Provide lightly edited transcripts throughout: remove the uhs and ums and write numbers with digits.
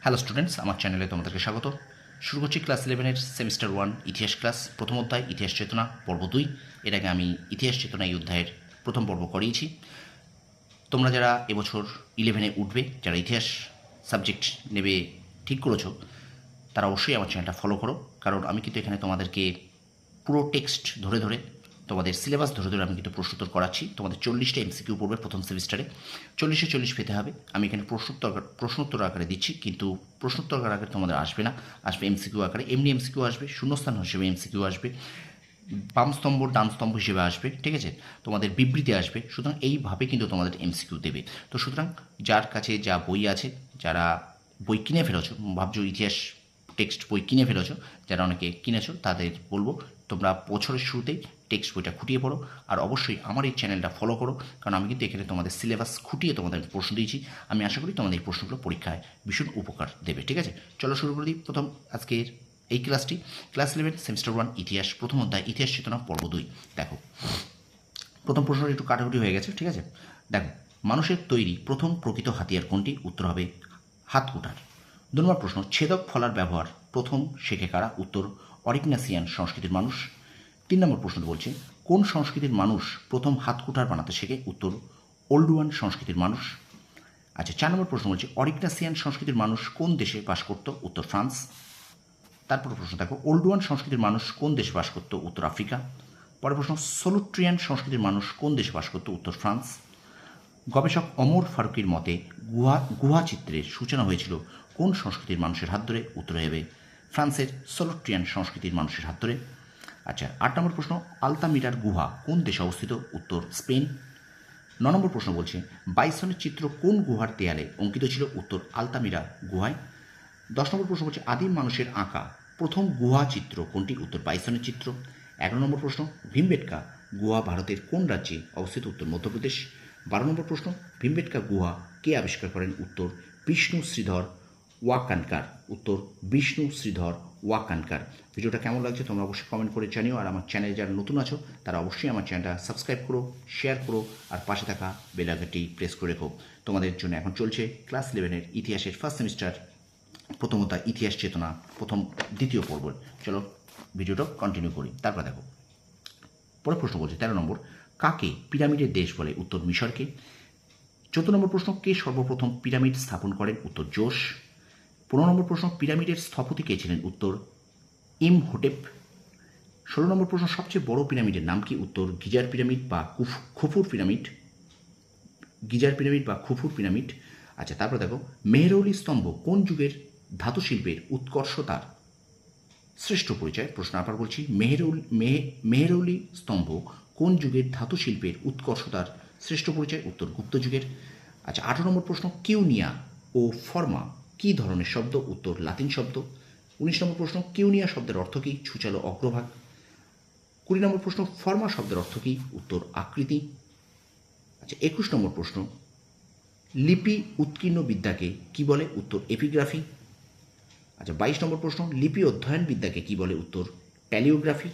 Hello students, আমার চ্যানেলে তোমাদেরকে স্বাগত। শুরু করছি ক্লাস 11-এর সেমিস্টার 1 ইতিহাস ক্লাস। প্রথম অধ্যায় ইতিহাস চেতনা পর্ব 2। এর আগে আমি ইতিহাস চেতনা এই অধ্যায়ের প্রথম পর্ব করিয়েছি। তোমরা যারা এবছর 11-এ উঠবে, যারা ইতিহাস সাবজেক্ট নেবে ঠিক করেছো, তারা অবশ্যই আমার চ্যানেলটা ফলো করো, কারণ আমি কিন্তু এখানে তোমাদেরকে পুরো টেক্সট ধরে ধরে, তোমাদের সিলেবাস ধরে ধরে আমি কিন্তু প্রশ্নোত্তর করাচ্ছি। তোমাদের 40টা এমসিকিউ পড়বে প্রথম সেমিস্টারে, 40-এ 40 পেতে হবে। আমি এখানে প্রশ্নোত্তর আকারে দিচ্ছি, কিন্তু প্রশ্নোত্তর আকারে তোমাদের আসবে না, আসবে এমসিকিউ আকারে। এমনি এমসিকিউ আসবে, শূন্যস্থান হিসেবে এমসিকিউ আসবে, বাম স্তম্ভ ডান স্তম্ভ হিসেবে আসবে, ঠিক আছে? তোমাদের বিবৃতি আসবে। সুতরাং এইভাবে কিন্তু তোমাদের এমসিকিউ দেবে। তো সুতরাং যার কাছে যা বই আছে, যারা বই কিনে ফেলেছো, ভাবছো ইতিহাস টেক্সট বই কিনে ফেলেছো, যারা অনেকে কিনেছো, তাদের বলবো তোমরা বছরের শুরুতেই টেক্সট বইটা খুঁটিয়ে পড়ো। আর অবশ্যই আমার এই চ্যানেলটা ফলো করো, কারণ আমি কিন্তু এখানে তোমাদের সিলেবাস খুঁটিয়ে তোমাদের প্রশ্ন দিয়েছি। আমি আশা করি তোমাদের এই প্রশ্নগুলো পরীক্ষায় ভীষণ উপকার দেবে, ঠিক আছে? চলো শুরু করে দিই প্রথম আজকের এই ক্লাসটি। ক্লাস 11 সেমিস্টার 1 ইতিহাস, প্রথম অধ্যায় ইতিহাস চেতনা পর্ব 2। দেখো, প্রথম প্রশ্নটা একটু কাটাকুটি হয়ে গেছে, ঠিক আছে? দেখো, মানুষের তৈরি প্রথম প্রকৃত হাতিয়ার কোনটি? উত্তর হবে হাতকুঠার। 2 নম্বর প্রশ্ন, ছেদক ফলার ব্যবহার প্রথম শেখে কারা? উত্তর অরিগনাসিয়ান সংস্কৃতির মানুষ। 3 নম্বর প্রশ্ন বলছে, কোন সংস্কৃতির মানুষ প্রথম হাতকুঠার বানাতে শেখে? উত্তর ওল্ডুয়ান সংস্কৃতির মানুষ। আচ্ছা, 4 নম্বর প্রশ্ন বলছে, অরিগনাসিয়ান সংস্কৃতির মানুষ কোন দেশে বাস করত? উত্তর ফ্রান্স। তারপর প্রশ্ন দেখো, ওল্ডুয়ান সংস্কৃতির মানুষ কোন দেশে বাস করত? উত্তর আফ্রিকা। পরের প্রশ্ন, সোলুট্রিয়ান সংস্কৃতির মানুষ কোন দেশে বাস করত? উত্তর ফ্রান্স। গবেষক অমর ফারুকির মতে গুহা চিত্রের সূচনা হয়েছিল কোন সংস্কৃতির মানুষের হাত ধরে? উত্তর হবে ফ্রান্সের সোলুট্রিয়ান সংস্কৃতির মানুষের হাত ধরে। আচ্ছা, 8 নম্বর প্রশ্ন, আলতামিরার গুহা কোন দেশে অবস্থিত? উত্তর স্পেন। 9 নম্বর প্রশ্ন বলছে, বাইসনের চিত্র কোন গুহার দেয়ালে অঙ্কিত ছিল? উত্তর আলতামিরা গুহায়। 10 নম্বর প্রশ্ন বলছে, আদিম মানুষের আঁকা প্রথম গুহা চিত্র কোনটি? উত্তর বাইসনের চিত্র। 11 নম্বর প্রশ্ন, ভীমবেটকা গুহা ভারতের কোন রাজ্যে অবস্থিত? উত্তর মধ্যপ্রদেশ। 12 নম্বর প্রশ্ন, ভীমবেটকা গুহা কে আবিষ্কার করেন? উত্তর বিষ্ণু শ্রীধর ওয়াকানকার। উত্তর বিষ্ণু শ্রীধর ওয়াকানকার। ভিডিওটা কেমন লাগছে তোমরা অবশ্যই কমেন্ট করে জানিও। আর আমার চ্যানেলে যারা নতুন আছো তারা অবশ্যই আমার চ্যানেলটা সাবস্ক্রাইব করো, শেয়ার করো, আর পাশে থাকা বেল আইকনটি প্রেস করে রেখো। তোমাদের জন্য এখন চলছে ক্লাস 11-এর ইতিহাসের ফার্স্ট সেমিস্টার প্রথম অধ্যায় ইতিহাস চেতনা দ্বিতীয় পর্ব। চলো ভিডিওটা কন্টিনিউ করি। তারপর দেখো, পরের প্রশ্ন বলছে 13 নম্বর, কাকে পিরামিডের দেশ বলে? উত্তর মিশরকে। 14 নম্বর প্রশ্ন, কে সর্বপ্রথম পিরামিড স্থাপন করেন? উত্তর জোশ। 15 নম্বর প্রশ্ন, পিরামিডের স্থপতি কে ছিলেন? উত্তর ইমহোটেপ। 16 নম্বর প্রশ্ন, সবচেয়ে বড় পিরামিডের নাম কি? উত্তর গিজার পিরামিড বা খুফুর পিরামিড। গিজার পিরামিড বা খুফুর পিরামিড। আচ্ছা, তারপর দেখো, মেহরৌলি স্তম্ভ কোন যুগের ধাতু শিল্পের উৎকর্ষতার শ্রেষ্ঠ পরিচয়? প্রশ্ন আবার বলছি, মেহরৌলি স্তম্ভ কোন যুগের ধাতু শিল্পের উৎকর্ষতার শ্রেষ্ঠ পরিচয়? উত্তর গুপ্ত যুগের। আচ্ছা, 18 নম্বর প্রশ্ন, কিউনিয়া ও ফর্মা কী ধরনের শব্দ? উত্তর লাতিন শব্দ। 19 নম্বর প্রশ্ন, কিউনিয়া শব্দের অর্থ কী? ছুচালো অগ্রভাগ। 20 নম্বর প্রশ্ন, ফর্মা শব্দের অর্থ কী? উত্তর আকৃতি। আচ্ছা, 21 নম্বর প্রশ্ন, লিপি উৎকীর্ণ বিদ্যাকে কি বলে? উত্তর এপিগ্রাফি। আচ্ছা, 22 নম্বর প্রশ্ন, লিপি অধ্যয়ন বিদ্যাকে কি বলে? উত্তর প্যালিওগ্রাফি।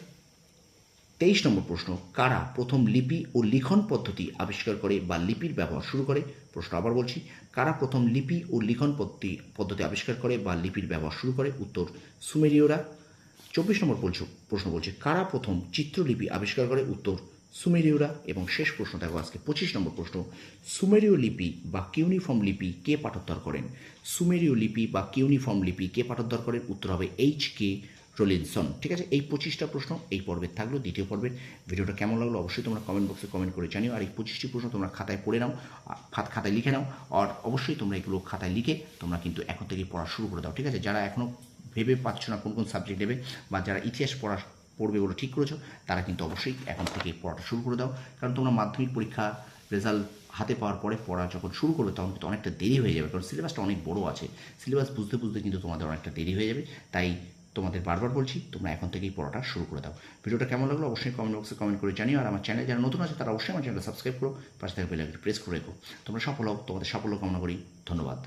23 নম্বর প্রশ্ন, কারা প্রথম লিপি ও লিখন পদ্ধতি আবিষ্কার করে বা লিপির ব্যবহার শুরু করে? প্রশ্ন আবার বলছি, কারা প্রথম লিপি ও লিখন পদ্ধতি আবিষ্কার করে বা লিপির ব্যবহার শুরু করে? উত্তর সুমেরীয়রা। 24 নম্বর প্রশ্ন বলছে, কারা প্রথম চিত্রলিপি আবিষ্কার করে? উত্তর সুমেরীয়রা। এবং শেষ প্রশ্ন দেখো আজকে 25 নম্বর প্রশ্ন, সুমেরীয় লিপি বা কিউনিফর্ম লিপি কে পাঠোদ্ধার করেন? সুমেরীয় লিপি বা কিউনিফর্ম লিপি কে পাঠোদ্ধার করেন? উত্তর হবে এইচ.কে. রোলিনসন। ঠিক আছে, এই 25টা প্রশ্ন এই পর্বের থাকলো। দ্বিতীয় পর্বের ভিডিওটা কেমন লাগলো অবশ্যই তোমরা কমেন্ট বক্সে কমেন্ট করে জানিও। আর এই 25টি প্রশ্ন তোমরা খাতায় পড়ে নাও, খাতায় লিখে নাও। আর অবশ্যই তোমরা এগুলো খাতায় লিখে তোমরা কিন্তু এখন থেকেই পড়া শুরু করে দাও, ঠিক আছে? যারা এখনও ভেবে পাচ্ছ না কোন কোন সাবজেক্ট নেবে, বা যারা ইতিহাস পড়বে বলে ঠিক করেছো, তারা কিন্তু অবশ্যই এখন থেকে পড়াটা শুরু করে দাও। কারণ তোমরা মাধ্যমিক পরীক্ষা রেজাল্ট হাতে পাওয়ার পরে পড়া যখন শুরু করবে তখন কিন্তু অনেকটা দেরি হয়ে যাবে, কারণ সিলেবাসটা অনেক বড় আছে। সিলেবাস বুঝতে বুঝতে কিন্তু তোমাদের অনেকটা দেরি হয়ে যাবে। তাই তোমাদের বারবার বলছি, তোমরা এখন থেকেই পড়াটা শুরু করে দাও। ভিডিওটা কেমন লাগলো অবশ্যই কমেন্ট বক্সে কমেন্ট করে জানিও। আর আমার চ্যানেল যারা নতুন আছে তারা অবশ্যই আমার চ্যানেলটা সাবস্ক্রাইব করো, পাশে থেকে বেল আইকনটি প্রেস করে রেখো। তোমরা সফল হও, তোমাদের সাফল্য কামনা করি। ধন্যবাদ।